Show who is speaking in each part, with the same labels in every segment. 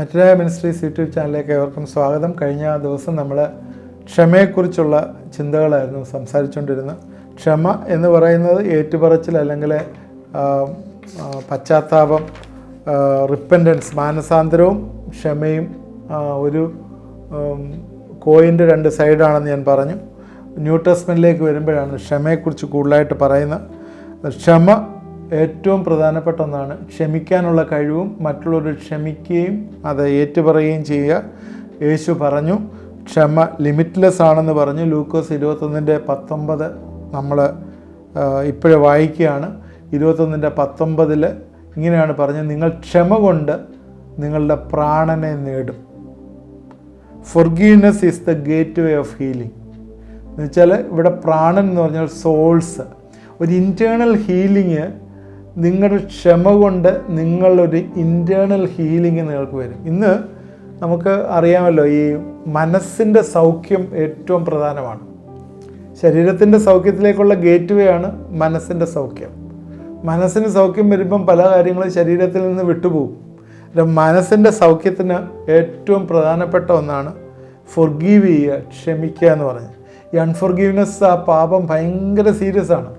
Speaker 1: മറ്റൊരായ ministries YouTube ചാനലിലേക്ക് ഏവർക്കും സ്വാഗതം. കഴിഞ്ഞ ദിവസം നമ്മൾ ക്ഷമയെക്കുറിച്ചുള്ള ചിന്തകളായിരുന്നു സംസാരിച്ചുകൊണ്ടിരുന്നത്. ക്ഷമ എന്ന് പറയുന്നത് ഏറ്റുപറച്ചിൽ അല്ലെങ്കിൽ പശ്ചാത്താപം, റിപ്പൻറ്റൻസ്, മാനസാന്തരവും ക്ഷമയും ഒരു കോയിൻ്റെ രണ്ട് സൈഡാണെന്ന് ഞാൻ പറഞ്ഞു. ന്യൂ ടെസ്റ്റ്മെൻറ്റിലേക്ക് വരുമ്പോഴാണ് ക്ഷമയെക്കുറിച്ച് കൂടുതലായിട്ട് പറയുന്നത്. ക്ഷമ ഏറ്റവും പ്രധാനപ്പെട്ട ഒന്നാണ്. ക്ഷമിക്കാനുള്ള കഴിവും മറ്റുള്ളവർ ക്ഷമിക്കുകയും അത് ഏറ്റുപറയുകയും ചെയ്യുക. യേശു പറഞ്ഞു ക്ഷമ ലിമിറ്റ്ലെസ് ആണെന്ന് പറഞ്ഞു. ലൂക്കോസ് 21:19 നമ്മൾ ഇപ്പോഴേ വായിക്കുകയാണ്. 21:19 ഇങ്ങനെയാണ് പറഞ്ഞത്, നിങ്ങൾ ക്ഷമ കൊണ്ട് നിങ്ങളുടെ പ്രാണനെ നേടും. Forgiveness is the gate way of healing എന്ന് വെച്ചാൽ ഇവിടെ പ്രാണൻ എന്ന് പറഞ്ഞാൽ സോൾസ്, ഒരു ഇൻറ്റേർണൽ ഹീലിംഗ്. നിങ്ങളുടെ ക്ഷമ കൊണ്ട് നിങ്ങളൊരു ഇൻറ്റേർണൽ ഹീലിംഗ് നിങ്ങൾക്ക് വരും. ഇന്ന് നമുക്ക് അറിയാമല്ലോ, ഈ മനസ്സിൻ്റെ സൗഖ്യം ഏറ്റവും പ്രധാനമാണ്. ശരീരത്തിൻ്റെ സൗഖ്യത്തിലേക്കുള്ള ഗേറ്റ് വേ ആണ് മനസ്സിൻ്റെ സൗഖ്യം. മനസ്സിന് സൗഖ്യം വരുമ്പം പല കാര്യങ്ങളും ശരീരത്തിൽ നിന്ന് വിട്ടുപോകും. മനസ്സിൻ്റെ സൗഖ്യത്തിന് ഏറ്റവും പ്രധാനപ്പെട്ട ഒന്നാണ് ഫൊർഗീവ് ചെയ്യുക, ക്ഷമിക്കുക എന്ന് പറഞ്ഞ്. ഈ അൺഫൊർഗീവ്നെസ്, ആ പാപം ഭയങ്കര സീരിയസ് ആണ്.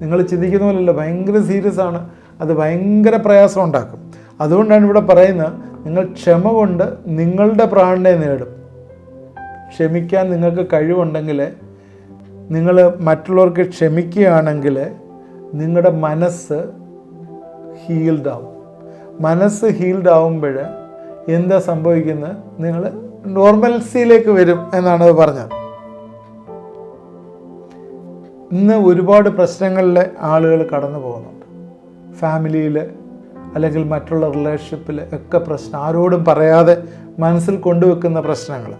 Speaker 1: നിങ്ങൾ ചിന്തിക്കുന്ന പോലെയല്ല, ഭയങ്കര സീരിയസ് ആണ്. അത് ഭയങ്കര പ്രയാസം ഉണ്ടാക്കും. അതുകൊണ്ടാണ് ഇവിടെ പറയുന്നത്, നിങ്ങൾ ക്ഷമ കൊണ്ട് നിങ്ങളുടെ പ്രാണനെ നേടും. ക്ഷമിക്കാൻ നിങ്ങൾക്ക് കഴിവുണ്ടെങ്കിൽ, നിങ്ങൾ മറ്റുള്ളവർക്ക് ക്ഷമിക്കുകയാണെങ്കിൽ നിങ്ങളുടെ മനസ്സ് ഹീൽഡ് ആവും. മനസ്സ് ഹീൽഡ് ആവുമ്പോൾ എന്താ സംഭവിക്കുന്നത്? നിങ്ങൾ നോർമൽസിയിലേക്ക് വരും എന്നാണ് അത് പറഞ്ഞത്. ഇന്ന് ഒരുപാട് പ്രശ്നങ്ങളിൽ ആളുകൾ കടന്നു പോകുന്നുണ്ട്. ഫാമിലിയിൽ അല്ലെങ്കിൽ മറ്റുള്ള റിലേഷൻഷിപ്പിൽ ഒക്കെ പ്രശ്നം, ആരോടും പറയാതെ മനസ്സിൽ കൊണ്ടുവെക്കുന്ന പ്രശ്നങ്ങൾ.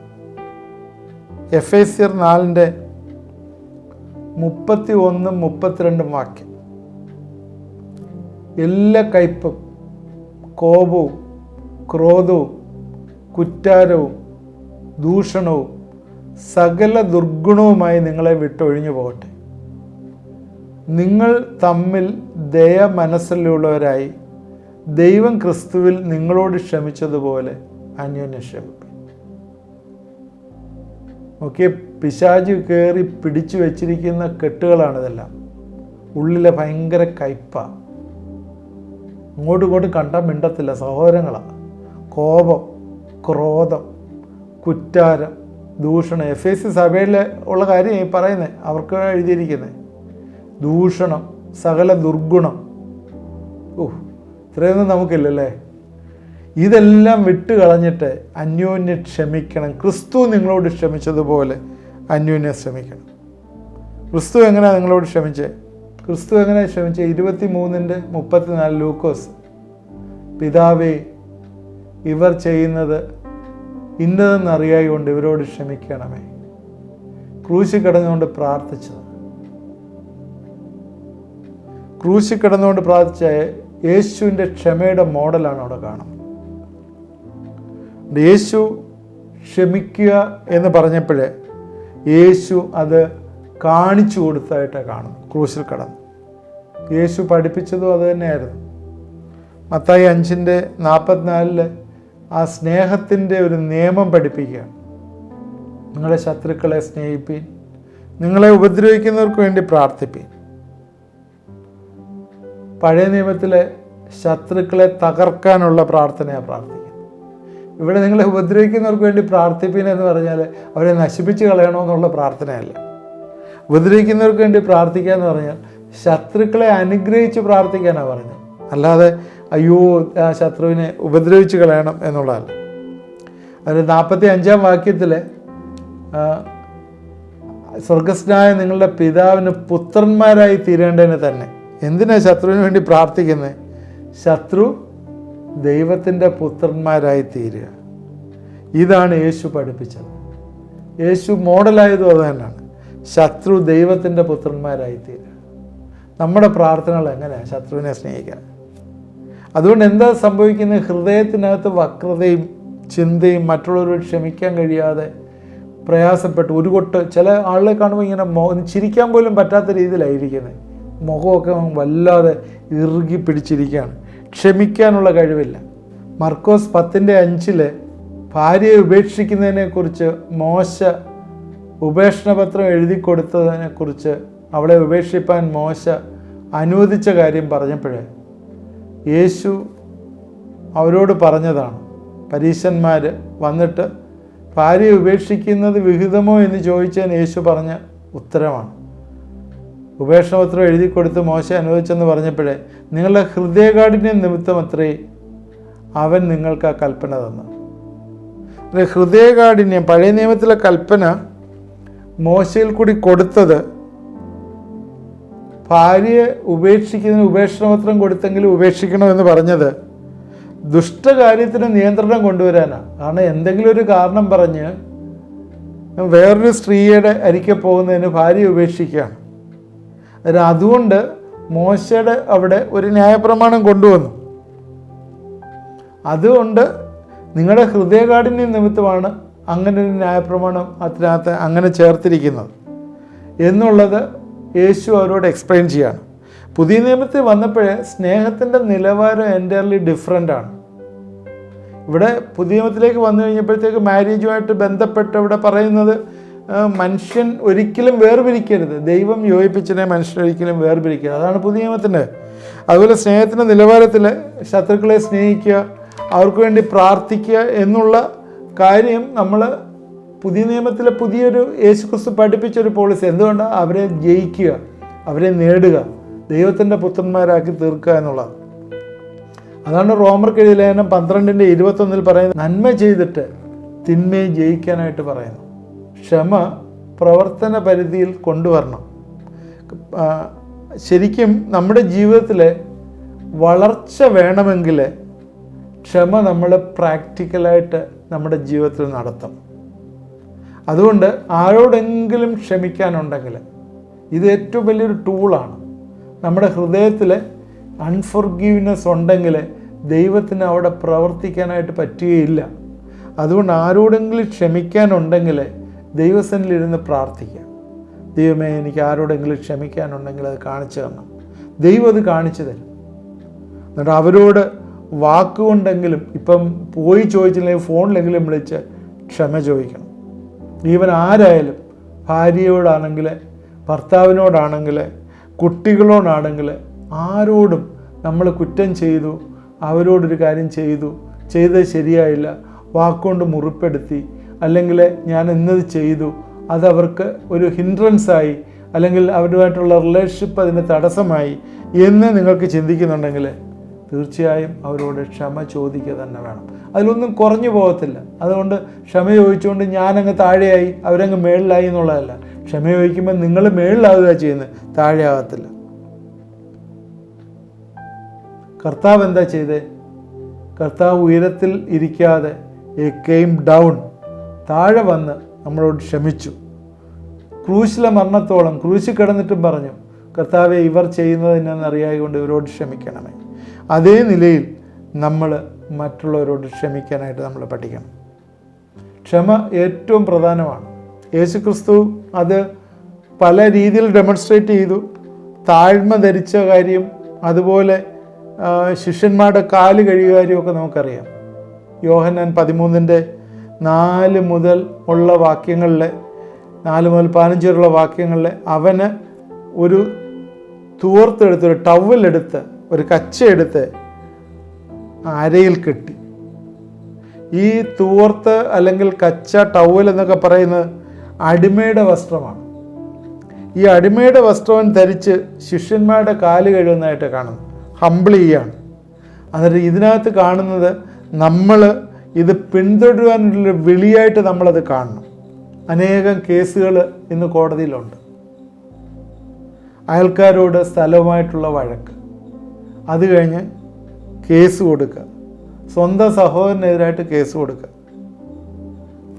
Speaker 1: എഫേസ്യർ 4:31-32 വാക്യം, എല്ലാ കയ്പും കോപവും ക്രോധവും കുറ്റാരവും ദൂഷണവും സകല ദുർഗുണവുമായി നിങ്ങളെ വിട്ടൊഴിഞ്ഞു പോകട്ടെ. നിങ്ങൾ തമ്മിൽ ദയ മനസ്സിലുള്ളവരായി ദൈവം ക്രിസ്തുവിൽ നിങ്ങളോട് ക്ഷമിച്ചതുപോലെ അന്യോന്യം ക്ഷമിക്കും. ഓക്കെ, പിശാച് കയറി പിടിച്ചു വെച്ചിരിക്കുന്ന കെട്ടുകളാണിതെല്ലാം. ഉള്ളിലെ ഭയങ്കര കയ്പാണ്. അങ്ങോട്ടും ഇങ്ങോട്ടും കണ്ടാൽ മിണ്ടത്തില്ല, സഹോദരങ്ങളാണ്. കോപം, ക്രോധം, കുറ്റാരം, ദൂഷണം. എഫേസ്യ സഭയിൽ ഉള്ള കാര്യം ഈ പറയുന്നത്, അവർക്ക് എഴുതിയിരിക്കുന്നത്. ദൂഷണം, സകല ദുർഗുണം. ഇത്രയൊന്നും നമുക്കില്ലല്ലേ. ഇതെല്ലാം വിട്ട് കളഞ്ഞിട്ട് അന്യോന്യം ക്ഷമിക്കണം. ക്രിസ്തു നിങ്ങളോട് ക്ഷമിച്ചതുപോലെ അന്യോന്യം ക്ഷമിക്കണം. ക്രിസ്തു എങ്ങനെയാണ് നിങ്ങളോട് ക്ഷമിച്ചത്? ക്രിസ്തു എങ്ങനെയാണ് ക്ഷമിച്ചത്? 23:34 ലൂക്കോസ്, പിതാവേ ഇവർ ചെയ്യുന്നത് ഇന്നതെന്നറിയായി കൊണ്ട് ഇവരോട് ക്ഷമിക്കണമേ. ക്രൂശിൽ കിടന്നുകൊണ്ട് പ്രാർത്ഥിച്ചത്. ക്രൂശിൽ കിടന്നുകൊണ്ട് പ്രാർത്ഥിച്ച യേശുവിൻ്റെ ക്ഷമയുടെ മോഡലാണ് അവിടെ കാണുന്നത്. യേശു ക്ഷമിക്കുക എന്ന് പറഞ്ഞപ്പോഴേ യേശു അത് കാണിച്ചു കൊടുത്തതായിട്ടാണ് കാണുന്നത്. ക്രൂശിൽ കിടന്നു യേശു പഠിപ്പിച്ചതും അത് തന്നെയായിരുന്നു. മത്തായി 5:44 ആ സ്നേഹത്തിൻ്റെ ഒരു നിയമം പഠിപ്പിക്കുകയാണ്. നിങ്ങളെ ശത്രുക്കളെ സ്നേഹിപ്പീൻ, നിങ്ങളെ ഉപദ്രവിക്കുന്നവർക്ക് വേണ്ടി പ്രാർത്ഥിപ്പീൻ. പഴയ നിയമത്തിലെ ശത്രുക്കളെ തകർക്കാനുള്ള പ്രാർത്ഥനയാണ് പ്രാർത്ഥിക്കുന്നത്. ഇവിടെ നിങ്ങളെ ഉപദ്രവിക്കുന്നവർക്ക് വേണ്ടി പ്രാർത്ഥിപ്പീൻ എന്ന് പറഞ്ഞാൽ അവരെ നശിപ്പിച്ച് കളയണമെന്നുള്ള പ്രാർത്ഥനയല്ല. ഉപദ്രവിക്കുന്നവർക്ക് വേണ്ടി പ്രാർത്ഥിക്കുക എന്ന് പറഞ്ഞാൽ ശത്രുക്കളെ അനുഗ്രഹിച്ച് പ്രാർത്ഥിക്കാനാണ് പറഞ്ഞത്, അല്ലാതെ അയ്യോ ആ ശത്രുവിനെ ഉപദ്രവിച്ച് കളയണം എന്നുള്ളതല്ല. അതിൽ 45-ാം വാക്യത്തിൽ സ്വർഗസ്ഥനായ നിങ്ങളുടെ പിതാവിന് പുത്രന്മാരായി തീരേണ്ടതിന് തന്നെ. എന്തിനാ ശത്രുവിന് വേണ്ടി പ്രാർത്ഥിക്കുന്നത്? ശത്രു ദൈവത്തിൻ്റെ പുത്രന്മാരായി തീരുക. ഇതാണ് യേശു പഠിപ്പിച്ചത്. യേശു മോഡലായതും അത് തന്നെയാണ്. ശത്രു ദൈവത്തിൻ്റെ പുത്രന്മാരായി തീരുക. നമ്മുടെ പ്രാർത്ഥനകൾ എങ്ങനെയാണ് ശത്രുവിനെ സ്നേഹിക്കാൻ? അതുകൊണ്ട് എന്താ സംഭവിക്കുന്നത്? ഹൃദയത്തിനകത്ത് വക്രതയും ചിന്തയും, മറ്റുള്ളവരോട് ക്ഷമിക്കാൻ കഴിയാതെ പ്രയാസപ്പെട്ട് ഒരു കൊട്ട്. ചില ആളുകളെ കാണുമ്പോൾ ഇങ്ങനെ ചിരിക്കാൻ പോലും പറ്റാത്ത രീതിയിലായിരിക്കുന്നത്. മുഖമൊക്കെ വല്ലാതെ ഇറുകി പിടിച്ചിരിക്കുകയാണ്. ക്ഷമിക്കാനുള്ള കഴിവില്ല. മർക്കോസ് 10:5 ഭാര്യയെ ഉപേക്ഷിക്കുന്നതിനെക്കുറിച്ച് മോശ ഉപേക്ഷണപത്രം എഴുതി കൊടുത്തതിനെക്കുറിച്ച് അവളെ ഉപേക്ഷിപ്പാൻ മോശ അനുവദിച്ച കാര്യം പറഞ്ഞപ്പോഴേ യേശു അവരോട് പറഞ്ഞതാണ്. പരീശന്മാർ വന്നിട്ട് ഭാര്യയെ ഉപേക്ഷിക്കുന്നത് വിഹിതമോ എന്ന് ചോദിച്ചതിന് യേശു പറഞ്ഞ ഉത്തരമാണ്. ഉപേക്ഷണപത്രം എഴുതി കൊടുത്ത് മോശ അനുവദിച്ചെന്ന് പറഞ്ഞപ്പോഴേ നിങ്ങളുടെ ഹൃദയകാഠിന്യം നിമിത്തം അത്രേ അവൻ നിങ്ങൾക്ക് ആ കൽപ്പന തന്നു. ഹൃദയകാഠിന്യം, പഴയ നിയമത്തിലെ കൽപ്പന മോശയിൽ കൂടി കൊടുത്തത് ഭാര്യയെ ഉപേക്ഷിക്കുന്നതിന് ഉപേക്ഷണപത്രം കൊടുത്തെങ്കിലും ഉപേക്ഷിക്കണമെന്ന് പറഞ്ഞത് ദുഷ്ടകാര്യത്തിന് നിയന്ത്രണം കൊണ്ടുവരാനാണ്. കാരണം എന്തെങ്കിലും ഒരു കാരണം പറഞ്ഞ് വേറൊരു സ്ത്രീയുടെ അരികെ പോകുന്നതിന് ഭാര്യ ഉപേക്ഷിക്കുകയാണ്. അതുകൊണ്ട് മോശയുടെ അവിടെ ഒരു ന്യായപ്രമാണം കൊണ്ടുവന്നു. അതുകൊണ്ട് നിങ്ങളുടെ ഹൃദയകാഠിന്യം നിമിത്തമാണ് അങ്ങനെ ഒരു ന്യായപ്രമാണം അതിനകത്ത് അങ്ങനെ ചേർത്തിരിക്കുന്നത് എന്നുള്ളത് യേശു അവരോട് എക്സ്പ്ലെയിൻ ചെയ്യാണ്. പുതിയ നിയമത്തിൽ വന്നപ്പോഴേ സ്നേഹത്തിൻ്റെ നിലവാരം എൻ്റയർലി ഡിഫറെൻ്റാണ്. ഇവിടെ പുതിയ നിയമത്തിലേക്ക് വന്നു കഴിഞ്ഞപ്പോഴത്തേക്ക് മാരേജുമായിട്ട് ബന്ധപ്പെട്ട് ഇവിടെ പറയുന്നത് മനുഷ്യൻ ഒരിക്കലും വേർപിരിക്കരുത്, ദൈവം യോജിപ്പിച്ചതിനെ മനുഷ്യൻ ഒരിക്കലും വേർപിരിക്കരുത്. അതാണ് പുതിയ നിയമത്തിൻ്റെ. അതുപോലെ സ്നേഹത്തിൻ്റെ നിലവാരത്തിൽ ശത്രുക്കളെ സ്നേഹിക്കുക, അവർക്ക് വേണ്ടി പ്രാർത്ഥിക്കുക എന്നുള്ള കാര്യം നമ്മൾ പുതിയ നിയമത്തിലെ പുതിയൊരു യേശുക്രിസ്തു പഠിപ്പിച്ചൊരു പോളിസി. എന്തുകൊണ്ടാണ്? അവരെ ജയിക്കുക, അവരെ നേടുക, ദൈവത്തിൻ്റെ പുത്രന്മാരാക്കി തീർക്കുക എന്നുള്ളത്. അതാണ് റോമർക്ക് എഴുതിയ ലേഖനം 12:21 പറയുന്നത്, നന്മ ചെയ്തിട്ട് തിന്മയെ ജയിക്കാനായിട്ട് പറയുന്നു. ക്ഷമ പ്രവർത്തന പരിധിയിൽ കൊണ്ടുവരണം. ശരിക്കും നമ്മുടെ ജീവിതത്തിൽ വളർച്ച വേണമെങ്കിൽ ക്ഷമ നമ്മൾ പ്രാക്ടിക്കലായിട്ട് നമ്മുടെ ജീവിതത്തിൽ നടത്തണം. അതുകൊണ്ട് ആരോടെങ്കിലും ക്ഷമിക്കാനുണ്ടെങ്കിൽ ഇത് ഏറ്റവും വലിയൊരു ടൂളാണ്. നമ്മുടെ ഹൃദയത്തിൽ അൺഫോർഗീവ്നെസ് ഉണ്ടെങ്കിൽ ദൈവത്തിന് അവിടെ പ്രവർത്തിക്കാനായിട്ട് പറ്റുകയില്ല. അതുകൊണ്ട് ആരോടെങ്കിലും ക്ഷമിക്കാനുണ്ടെങ്കിൽ ദൈവസന്നിധിയിലിരുന്ന് പ്രാർത്ഥിക്കാം. ദൈവമേ, എനിക്ക് ആരോടെങ്കിലും ക്ഷമിക്കാനുണ്ടെങ്കിൽ അത് കാണിച്ചു തരണം. ദൈവം അത് കാണിച്ചു തരും. എന്നിട്ട് അവരോട് വാക്കുകൊണ്ടെങ്കിലും, ഇപ്പം പോയി ചോദിച്ചില്ലെങ്കിൽ ഫോണിലെങ്കിലും വിളിച്ച് ക്ഷമ ചോദിക്കണം. ഈവൻ ആരായാലും, ഭാര്യയോടാണെങ്കിൽ, ഭർത്താവിനോടാണെങ്കിൽ, കുട്ടികളോടാണെങ്കിൽ, ആരോടും നമ്മൾ കുറ്റം ചെയ്തു, അവരോടൊരു കാര്യം ചെയ്തത് ശരിയായില്ല, വാക്കുകൊണ്ട് മുറിപ്പെടുത്തി, അല്ലെങ്കിൽ ഞാൻ ഇന്നത് ചെയ്തു, അതവർക്ക് ഒരു ഹിൻഡ്രൻസായി, അല്ലെങ്കിൽ അവരുമായിട്ടുള്ള റിലേഷൻഷിപ്പ് അതിന് തടസ്സമായി എന്ന് നിങ്ങൾക്ക് ചിന്തിക്കുന്നുണ്ടെങ്കിൽ തീർച്ചയായും അവരോട് ക്ഷമ ചോദിക്കുക തന്നെ വേണം. അതിലൊന്നും കുറഞ്ഞു പോകത്തില്ല. അതുകൊണ്ട് ക്ഷമ ചോദിച്ചുകൊണ്ട് ഞാനങ്ങ് താഴെയായി അവരങ്ങ് മേളിലായി എന്നുള്ളതല്ല. ക്ഷമ ചോദിക്കുമ്പോൾ നിങ്ങൾ മേളിലാവുക ചെയ്യുന്നത്, താഴെ ആകത്തില്ല. കർത്താവ് എന്താ ചെയ്തേ? കർത്താവ് ഉയരത്തിൽ ഇരിക്കാതെ കെയിം ഡൗൺ, താഴെ വന്ന് നമ്മളോട് ക്ഷമിച്ചു. ക്രൂശിലെ മരണത്തോളം ക്രൂശിൽ കിടന്നിട്ടും പറഞ്ഞു, കർത്താവെ, ഇവർ ചെയ്യുന്നതിനെന്നറിയായതുകൊണ്ട് ഇവരോട് ക്ഷമിക്കണമേ. അതേ നിലയിൽ നമ്മൾ മറ്റുള്ളവരോട് ക്ഷമിക്കാനായിട്ട് നമ്മൾ പഠിക്കണം. ക്ഷമ ഏറ്റവും പ്രധാനമാണ്. യേശുക്രിസ്തു അത് പല രീതിയിൽ ഡെമോൺസ്ട്രേറ്റ് ചെയ്തു. താഴ്മ ധരിച്ച കാര്യം, അതുപോലെ ശിഷ്യന്മാരുടെ കാല് കഴുകിയ കാര്യമൊക്കെ നമുക്കറിയാം. യോഹന്നാൻ 13:4 മുതൽ ഉള്ള വാക്യങ്ങളിലെ 4 മുതൽ 15 വരെയുള്ള വാക്യങ്ങളിലെ അവന് ഒരു തൂർത്തെടുത്ത്, ഒരു ടവലെടുത്ത്, ഒരു കച്ചയെടുത്ത് അരയിൽ കെട്ടി. ഈ തൂർത്ത് അല്ലെങ്കിൽ കച്ച, ടവൽ എന്നൊക്കെ പറയുന്നത് അടിമയുടെ വസ്ത്രമാണ്. ഈ അടിമയുടെ വസ്ത്രം ധരിച്ച് ശിഷ്യന്മാരുടെ കാല് കഴുകുന്നതായിട്ട് കാണുന്നു. ഹംബിൾ ചെയ്യാണ്. എന്നിട്ട് ഇതിനകത്ത് കാണുന്നത് നമ്മൾ ഇത് പിന്തുടരുവാനുള്ള വിളിയായിട്ട് നമ്മളത് കാണണം. അനേകം കേസുകൾ ഇന്ന് കോടതിയിലുണ്ട്. അയൽക്കാരോട് സ്ഥലവുമായിട്ടുള്ള വഴക്ക്, അത് കഴിഞ്ഞ് കേസ് കൊടുക്കുക, സ്വന്തം സഹോദരനെതിരായിട്ട് കേസ് കൊടുക്കുക.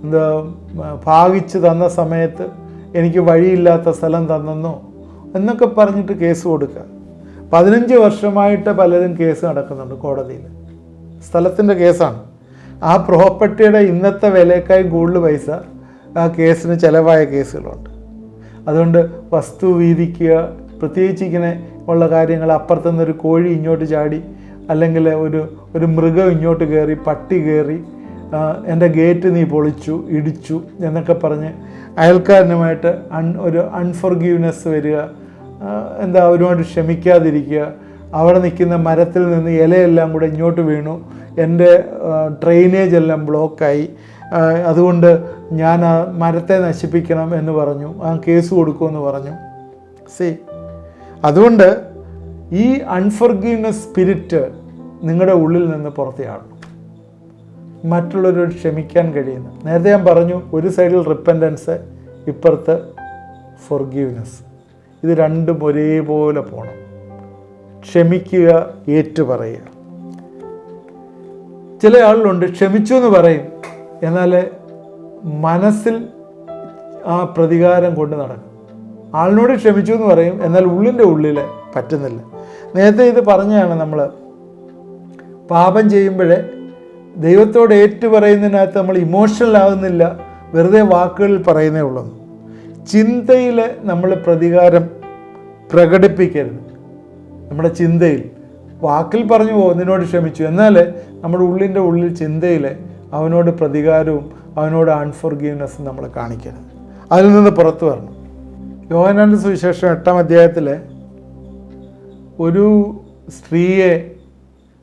Speaker 1: എന്താ, ഭാഗിച്ച് തന്ന സമയത്ത് എനിക്ക് വഴിയില്ലാത്ത സ്ഥലം തന്നെന്നോ എന്നൊക്കെ പറഞ്ഞിട്ട് കേസ് കൊടുക്കുക. 15 വർഷമായിട്ട് പലരും കേസ് നടക്കുന്നുണ്ട് കോടതിയിൽ. സ്ഥലത്തിൻ്റെ കേസാണ്. ആ പ്രോപ്പർട്ടിയുടെ ഇന്നത്തെ വിലയേക്കാൾ കൂടുതൽ പൈസ ആ കേസിന് ചിലവായ കേസുകളുണ്ട്. അതുകൊണ്ട് വസ്തു വീതിക്കുക, പ്രത്യേകിച്ച് ഇങ്ങനെ ഉള്ള കാര്യങ്ങൾ, അപ്പുറത്തുനിന്നൊരു കോഴി ഇങ്ങോട്ട് ചാടി അല്ലെങ്കിൽ ഒരു മൃഗം ഇങ്ങോട്ട് കയറി, പട്ടി കയറി, എൻ്റെ ഗേറ്റ് നീ പൊളിച്ചു, ഇടിച്ചു എന്നൊക്കെ പറഞ്ഞ് അയൽക്കാരനുമായിട്ട് ഒരു അൺഫോർഗീവ്നെസ് വരിക, അവരുമായിട്ട് ക്ഷമിക്കാതിരിക്കുക, അവിടെ നിൽക്കുന്ന മരത്തിൽ നിന്ന് ഇലയെല്ലാം കൂടെ ഇങ്ങോട്ട് വീണു, എൻ്റെ ഡ്രെയിനേജ് എല്ലാം ബ്ലോക്കായി, അതുകൊണ്ട് ഞാൻ ആ മരത്തെ നശിപ്പിക്കണം എന്ന് പറഞ്ഞു, കേസ് കൊടുക്കുമെന്ന് പറഞ്ഞു. അതുകൊണ്ട് ഈ അൺഫോർഗീവ്നെസ് സ്പിരിറ്റ് നിങ്ങളുടെ ഉള്ളിൽ നിന്ന് പുറത്തെയാകും. മറ്റുള്ളവരോട് ക്ഷമിക്കാൻ കഴിയുന്നു. നേരത്തെ ഞാൻ പറഞ്ഞു, ഒരു സൈഡിൽ റിപ്പൻറ്റൻസ്, ഇപ്പുറത്ത് ഫോർഗീവ്നെസ്. ഇത് രണ്ടും ഒരേപോലെ പോകണം. ക്ഷമിക്കുക, ഏറ്റുപറയുക. ചില ആളുകളുണ്ട്, ക്ഷമിച്ചു എന്ന് പറയും, എന്നാൽ മനസ്സിൽ ആ പ്രതികാരം കൊണ്ട് നടക്കും. ആളിനോട് ക്ഷമിച്ചു എന്ന് പറയും, എന്നാൽ ഉള്ളിൻ്റെ ഉള്ളിൽ പറ്റുന്നില്ല. നേരത്തെ ഇത് പറഞ്ഞാണ്, നമ്മൾ പാപം ചെയ്യുമ്പോഴേ ദൈവത്തോട് ഏറ്റുപറയുന്നതിനകത്ത് നമ്മൾ ഇമോഷണൽ ആകുന്നില്ല, വെറുതെ വാക്കുകളിൽ പറയുന്നേ ഉള്ളൂ. ചിന്തയിൽ നമ്മൾ പ്രതികാരം പ്രകടിപ്പിക്കരുത്. നമ്മുടെ ചിന്തയിൽ, വാക്കിൽ പറഞ്ഞു പോകും നിന്നോട് ക്ഷമിച്ചു, എന്നാൽ നമ്മുടെ ഉള്ളിൻ്റെ ഉള്ളിൽ ചിന്തയിൽ അവനോട് പ്രതികാരവും അവനോട് അൺഫോർഗീവ്നെസ്സും നമ്മൾ കാണിക്കരുത്. അതിൽ നിന്ന് പുറത്തു വരണം. യോഹന്നാന്റെ സുവിശേഷം 8-ാം അധ്യായത്തിൽ ഒരു സ്ത്രീയെ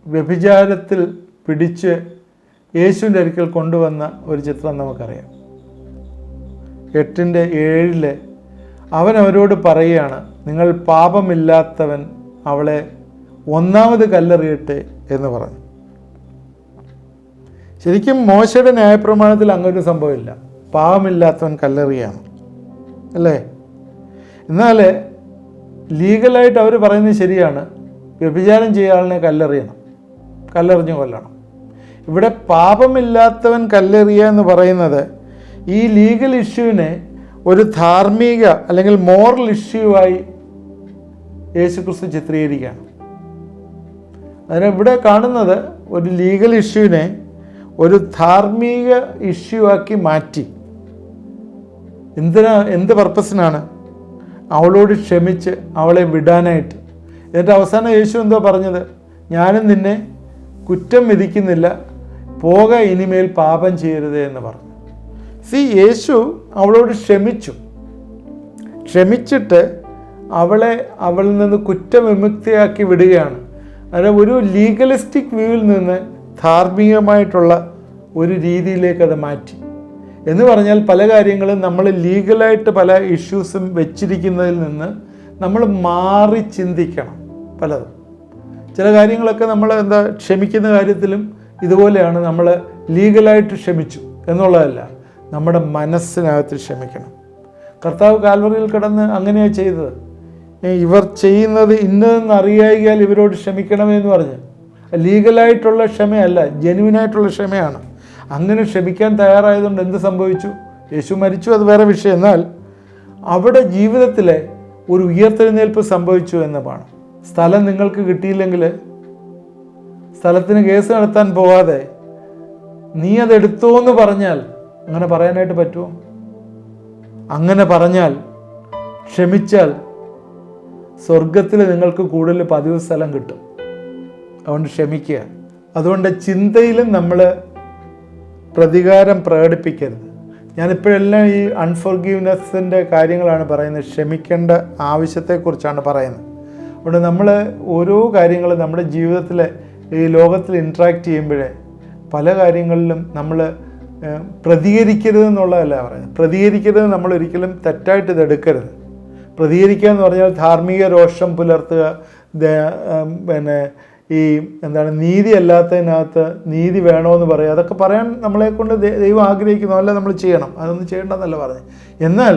Speaker 1: വ്യഭിചാരത്തിൽ പിടിച്ച് യേശുവിൻ്റെ അടുക്കൽ കൊണ്ടുവന്ന ഒരു ചിത്രം നമുക്കറിയാം. 8:7 അവൻ അവരോട് പറയുകയാണ്, നിങ്ങൾ പാപമില്ലാത്തവൻ അവളെ ഒന്നാമത് കല്ലെറിയട്ടെ എന്ന് പറഞ്ഞു. ശരിക്കും മോശയുടെ ന്യായപ്രമാണത്തിൽ അങ്ങനൊരു സംഭവമില്ല. പാപമില്ലാത്തവൻ കല്ലെറിയാണ്, അല്ലേ? എന്നാൽ ലീഗലായിട്ട് അവർ പറയുന്നത് ശരിയാണ്, വ്യഭിചാരം ചെയ്യാളിനെ കല്ലെറിഞ്ഞ് കൊല്ലണം. ഇവിടെ പാപമില്ലാത്തവൻ കല്ലെറിയുക എന്ന് പറയുന്നത് ഈ ലീഗൽ ഇഷ്യൂവിനെ ഒരു ധാർമ്മിക അല്ലെങ്കിൽ മോറൽ ഇഷ്യൂവായി യേശുക്രിസ്തു ചിത്രീകരിക്കുകയാണ്. അതിന് ഇവിടെ കാണുന്നത് ഒരു ലീഗൽ ഇഷ്യൂവിനെ ഒരു ധാർമ്മിക ഇഷ്യൂ ആക്കി മാറ്റി. എന്ത് പർപ്പസിനാണ്? അവളോട് ക്ഷമിച്ച് അവളെ വിടാനായിട്ട്. എന്നിട്ട് അവസാനം യേശു എന്തോ പറഞ്ഞത്? ഞാനും നിന്നെ കുറ്റം വിധിക്കുന്നില്ല, പോക, ഇനിമേൽ പാപം ചെയ്യരുത് എന്ന് പറഞ്ഞു. യേശു അവളോട് ക്ഷമിച്ചിട്ട് അവളിൽ നിന്ന് കുറ്റവിമുക്തിയാക്കി വിടുകയാണ്. അതായത് ഒരു ലീഗലിസ്റ്റിക് വ്യൂവിൽ നിന്ന് ധാർമ്മികമായിട്ടുള്ള ഒരു രീതിയിലേക്ക് അത് മാറ്റി. എന്ന് പറഞ്ഞാൽ പല കാര്യങ്ങളും നമ്മൾ ലീഗലായിട്ട് പല ഇഷ്യൂസും വെച്ചിരിക്കുന്നതിൽ നിന്ന് നമ്മൾ മാറി ചിന്തിക്കണം. പലതും ചില കാര്യങ്ങളൊക്കെ നമ്മൾ ക്ഷമിക്കുന്ന കാര്യത്തിലും ഇതുപോലെയാണ്. നമ്മൾ ലീഗലായിട്ട് ക്ഷമിച്ചു എന്നുള്ളതല്ല, നമ്മുടെ മനസ്സിനകത്ത് ക്ഷമിക്കണം. കർത്താവ് കാൽവറിയിൽ കിടന്ന് അങ്ങനെയാണ് ചെയ്തത്. ഇവർ ചെയ്യുന്നത് ഇന്നതെന്ന് അറിയായികയാൽ ഇവരോട് ക്ഷമിക്കണമെന്ന് പറഞ്ഞ്. ലീഗലായിട്ടുള്ള ക്ഷമയല്ല, ജെന്യുവിനായിട്ടുള്ള ക്ഷമയാണ്. അങ്ങനെ ക്ഷമിക്കാൻ തയ്യാറായതുകൊണ്ട് എന്ത് സംഭവിച്ചു? യേശു മരിച്ചു, അത് വേറെ വിഷയം. എന്നാൽ അവിടെ ജീവിതത്തിലെ ഒരു ഉയർത്തെഴുന്നേൽപ്പ് സംഭവിച്ചു എന്നതാണ്. സ്ഥലം നിങ്ങൾക്ക് കിട്ടിയില്ലെങ്കിൽ സ്ഥലത്തിന് കേസ് നടത്താൻ പോവാതെ നീ അതെടുത്തോ എന്ന് പറഞ്ഞാൽ അങ്ങനെ പറയാനായിട്ട് പറ്റുമോ? അങ്ങനെ പറഞ്ഞാൽ, ക്ഷമിച്ചാൽ സ്വർഗത്തിൽ നിങ്ങൾക്ക് കൂടുതൽ പതിവ് സ്ഥലം കിട്ടും. അതുകൊണ്ട് ക്ഷമിക്കുക. അതുകൊണ്ട് ചിന്തയിലും നമ്മൾ പ്രതികാരം പ്രകടിപ്പിക്കരുത്. ഞാനിപ്പോഴെല്ലാം ഈ അൺഫോർഗീവ്നെസ്സിൻ്റെ കാര്യങ്ങളാണ് പറയുന്നത്, ക്ഷമിക്കേണ്ട ആവശ്യത്തെക്കുറിച്ചാണ് പറയുന്നത്. അതുകൊണ്ട് നമ്മൾ ഓരോ കാര്യങ്ങളും നമ്മുടെ ജീവിതത്തിൽ ഈ ലോകത്തിൽ ഇൻട്രാക്ട് ചെയ്യുമ്പോഴേ പല കാര്യങ്ങളിലും നമ്മൾ പ്രതികരിക്കരുത് എന്നുള്ളതല്ല പറയുന്നത്. പ്രതികരിക്കരുത്, നമ്മൾ ഒരിക്കലും തെറ്റായിട്ട് ഇത് എടുക്കരുത്. പ്രതികരിക്കുക എന്ന് പറഞ്ഞാൽ ധാർമ്മിക രോഷം പുലർത്തുക, ഈ നീതി അല്ലാത്തതിനകത്ത് നീതി വേണമെന്ന് പറയുക, അതൊക്കെ പറയാൻ നമ്മളെക്കൊണ്ട് ദൈവം ആഗ്രഹിക്കുന്നു, അല്ല നമ്മൾ ചെയ്യണം. അതൊന്നും ചെയ്യേണ്ടെന്നല്ല പറഞ്ഞത്. എന്നാൽ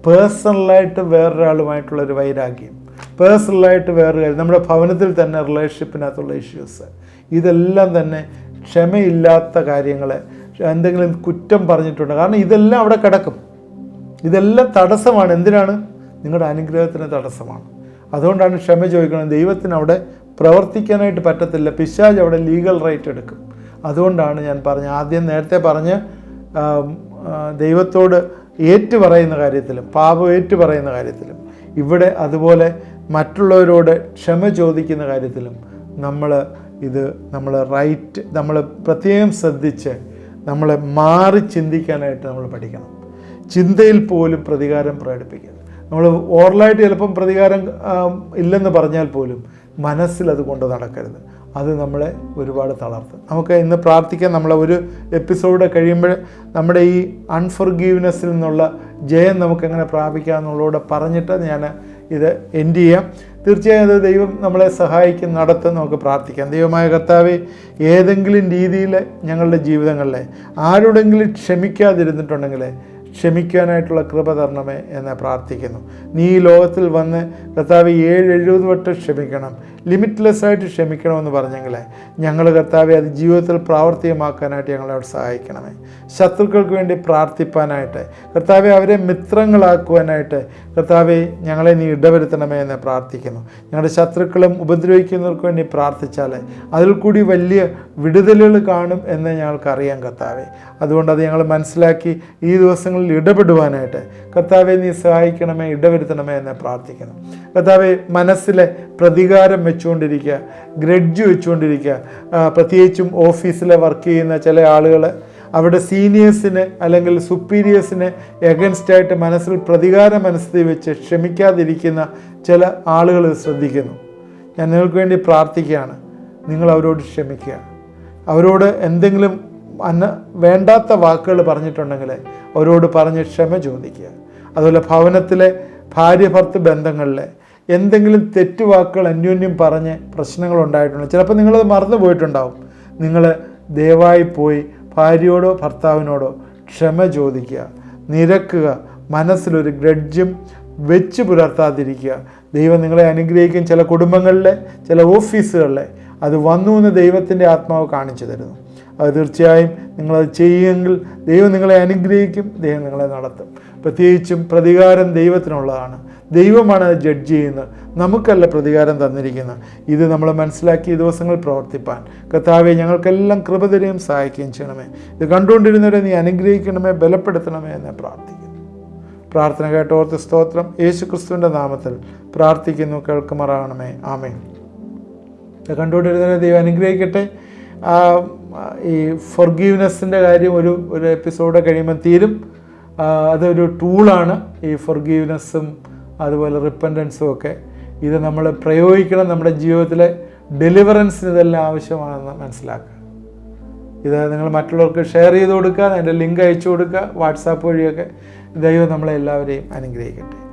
Speaker 1: പേഴ്സണലായിട്ട് വേറൊരാളുമായിട്ടുള്ളൊരു വൈരാഗ്യം, പേഴ്സണലായിട്ട് വേറൊരു കാര്യം, നമ്മുടെ ഭവനത്തിൽ തന്നെ റിലേഷൻഷിപ്പിനകത്തുള്ള ഇഷ്യൂസ്, ഇതെല്ലാം തന്നെ ക്ഷമയില്ലാത്ത കാര്യങ്ങളെ, എന്തെങ്കിലും കുറ്റം പറഞ്ഞിട്ടുണ്ട്, കാരണം ഇതെല്ലാം അവിടെ കിടക്കും. ഇതെല്ലാം തടസ്സമാണ്. എന്തിനാണ്? നിങ്ങളുടെ അനുഗ്രഹത്തിന് തടസ്സമാണ്. അതുകൊണ്ടാണ് ക്ഷമ ചോദിക്കുന്നത്. ദൈവത്തിന് അവിടെ പ്രവർത്തിക്കാനായിട്ട് പറ്റത്തില്ല. പിശാച് അവിടെ ലീഗൽ റൈറ്റ് എടുക്കും. അതുകൊണ്ടാണ് ഞാൻ നേരത്തെ പറഞ്ഞ ദൈവത്തോട് ഏറ്റുപറയുന്ന കാര്യത്തിലും പാപം ഏറ്റുപറയുന്ന കാര്യത്തിലും ഇവിടെ അതുപോലെ മറ്റുള്ളവരോട് ക്ഷമ ചോദിക്കുന്ന കാര്യത്തിലും നമ്മൾ പ്രത്യേകം ശ്രദ്ധിച്ച് നമ്മൾ മാറി ചിന്തിക്കാനായിട്ട് നമ്മൾ പഠിക്കണം. ചിന്തയിൽ പോലും പ്രതികാരം പ്രകടിപ്പിക്കുക. നമ്മൾ ഓറലായിട്ട് ചിലപ്പം പ്രതികാരം ഇല്ലെന്ന് പറഞ്ഞാൽ പോലും മനസ്സിൽ അത് കൊണ്ട് നടക്കരുത്. അത് നമ്മളെ ഒരുപാട് തളർത്തും. നമുക്ക് ഇന്ന് പ്രാർത്ഥിക്കാൻ, നമ്മളെ ഒരു എപ്പിസോഡ് കഴിയുമ്പോൾ നമ്മുടെ ഈ അൺഫോർഗീവ്നെസ്സിൽ നിന്നുള്ള ജയം നമുക്കെങ്ങനെ പ്രാപിക്കാം എന്നുള്ളൂടെ പറഞ്ഞിട്ട് ഞാൻ ഇത് എൻഡ് ചെയ്യാം. തീർച്ചയായും അത് ദൈവം നമ്മളെ സഹായിക്കും, നടത്തും. നമുക്ക് പ്രാർത്ഥിക്കാം. ദൈവമായ കർത്താവേ, ഏതെങ്കിലും രീതിയിൽ ഞങ്ങളുടെ ജീവിതങ്ങളിലെ ആരോടെങ്കിലും ക്ഷമിക്കാതിരുന്നിട്ടുണ്ടെങ്കിൽ ക്ഷമിക്കാനായിട്ടുള്ള കൃപ തരണമേ എന്ന് പ്രാർത്ഥിക്കുന്നു. നീ ഈ ലോകത്തിൽ വന്ന് കർത്താവ് 70 വട്ടം ക്ഷമിക്കണം, ലിമിറ്റ്ലെസ്സായിട്ട് ക്ഷമിക്കണമെന്ന് പറഞ്ഞെങ്കിലേ ഞങ്ങൾ കർത്താവെ അത് ജീവിതത്തിൽ പ്രാവർത്തികമാക്കാനായിട്ട് ഞങ്ങളോട് സഹായിക്കണമേ. ശത്രുക്കൾക്ക് വേണ്ടി പ്രാർത്ഥിപ്പാനായിട്ട് കർത്താവെ, അവരെ മിത്രങ്ങളാക്കുവാനായിട്ട് കർത്താവെ ഞങ്ങളെ നീ ഇടവരുത്തണമേ എന്ന് പ്രാർത്ഥിക്കുന്നു. ഞങ്ങളുടെ ശത്രുക്കളും ഉപദ്രവിക്കുന്നവർക്ക് വേണ്ടി പ്രാർത്ഥിച്ചാൽ അതിൽ കൂടി വലിയ വിടുതലുകൾ കാണും എന്ന് ഞങ്ങൾക്കറിയാം കർത്താവെ. അതുകൊണ്ട് അത് ഞങ്ങൾ മനസ്സിലാക്കി ഈ ദിവസങ്ങളിൽ ഇടപെടുവാനായിട്ട് കർത്താവെ നീ സഹായിക്കണമേ, ഇടവരുത്തണമേ എന്ന് പ്രാർത്ഥിക്കുന്നു. കർത്താവെ, മനസ്സിലെ പ്രതികാരം വെച്ചുകൊണ്ടിരിക്കുക, ഗ്രഡ്ജ് വെച്ചുകൊണ്ടിരിക്കുക, പ്രത്യേകിച്ചും ഓഫീസിലെ വർക്ക് ചെയ്യുന്ന ചില ആളുകൾ അവരുടെ സീനിയേഴ്സിന് അല്ലെങ്കിൽ സുപ്പീരിയേഴ്സിന് എഗൻസ്റ്റായിട്ട് മനസ്സിൽ പ്രതികാര മനസ്ഥിതി വെച്ച് ക്ഷമിക്കാതിരിക്കുന്ന ചില ആളുകൾ ശ്രദ്ധിക്കുന്നു. ഞാൻ നിങ്ങൾക്ക് വേണ്ടി പ്രാർത്ഥിക്കുകയാണ്. നിങ്ങൾ അവരോട് ക്ഷമിക്കുക. അവരോട് എന്തെങ്കിലും വേണ്ടാത്ത വാക്കുകൾ പറഞ്ഞിട്ടുണ്ടെങ്കിൽ അവരോട് പറഞ്ഞ് ക്ഷമ ചോദിക്കുക. അതുപോലെ ഭവനത്തിലെ ഭാര്യ ഭർത്തൃ ബന്ധങ്ങളിലെ എന്തെങ്കിലും തെറ്റുവാക്കുകൾ അന്യോന്യം പറഞ്ഞ് പ്രശ്നങ്ങളുണ്ടായിട്ടുണ്ട്. ചിലപ്പോൾ നിങ്ങളത് മറന്നു പോയിട്ടുണ്ടാവും. നിങ്ങൾ ദയവായി പോയി ഭാര്യയോടോ ഭർത്താവിനോടോ ക്ഷമ ചോദിക്കുക, നിരക്കുക, മനസ്സിലൊരു ഗ്രഡ്ജും വെച്ച് പുലർത്താതിരിക്കുക. ദൈവം നിങ്ങളെ അനുഗ്രഹിക്കും. ചില കുടുംബങ്ങളിലെ, ചില ഓഫീസുകളിലെ അത് വന്നു എന്ന് ദൈവത്തിൻ്റെ ആത്മാവ് കാണിച്ചു തരുന്നു. അത് തീർച്ചയായും നിങ്ങളത് ചെയ്യുമെങ്കിൽ ദൈവം നിങ്ങളെ അനുഗ്രഹിക്കും, ദൈവം നിങ്ങളെ നടത്തും. പ്രത്യേകിച്ചും പ്രതികാരം ദൈവത്തിനുള്ളതാണ്. ദൈവമാണ് അത് ജഡ്ജ് ചെയ്യുന്നത്, നമുക്കല്ല പ്രതികാരം തന്നിരിക്കുന്നത്. ഇത് നമ്മൾ മനസ്സിലാക്കി ഈ ദിവസങ്ങൾ പ്രവർത്തിപ്പാൻ കർത്താവെ ഞങ്ങൾക്കെല്ലാം കൃപ തരുകയും സഹായിക്കുകയും ചെയ്യണമേ. ഇത് കണ്ടുകൊണ്ടിരുന്നവരെ നീ അനുഗ്രഹിക്കണമേ, ബലപ്പെടുത്തണമേ എന്ന് പ്രാർത്ഥിക്കുന്നു. പ്രാർത്ഥന കേട്ടോർത്ത് സ്തോത്രം. യേശുക്രിസ്തുവിൻ്റെ നാമത്തിൽ പ്രാർത്ഥിക്കുന്നു, കേൾക്കുമാറാകണമേ. ആമേൻ. ഇത് കണ്ടുകൊണ്ടിരുന്നവരെ ദൈവം അനുഗ്രഹിക്കട്ടെ. ഈ ഫൊർഗീവ്നെസ്സിൻ്റെ കാര്യം ഒരു എപ്പിസോഡ് കഴിയുമ്പോൾ തീരും. അതൊരു ടൂളാണ് ഈ ഫൊർഗീവ്നെസ്സും അതുപോലെ റിപ്പൻറ്റൻസും ഒക്കെ. ഇത് നമ്മൾ പ്രയോഗിക്കണം. നമ്മുടെ ജീവിതത്തിലെ ഡെലിവറൻസിന് ഇതെല്ലാം ആവശ്യമാണെന്ന് മനസ്സിലാക്കുക. ഇത് നിങ്ങൾ മറ്റുള്ളവർക്ക് ഷെയർ ചെയ്ത് കൊടുക്കുക, അതിൻ്റെ ലിങ്ക് അയച്ചു കൊടുക്കുക, വാട്സാപ്പ് വഴിയൊക്കെ. ദൈവം നമ്മളെ എല്ലാവരെയും അനുഗ്രഹിക്കട്ടെ.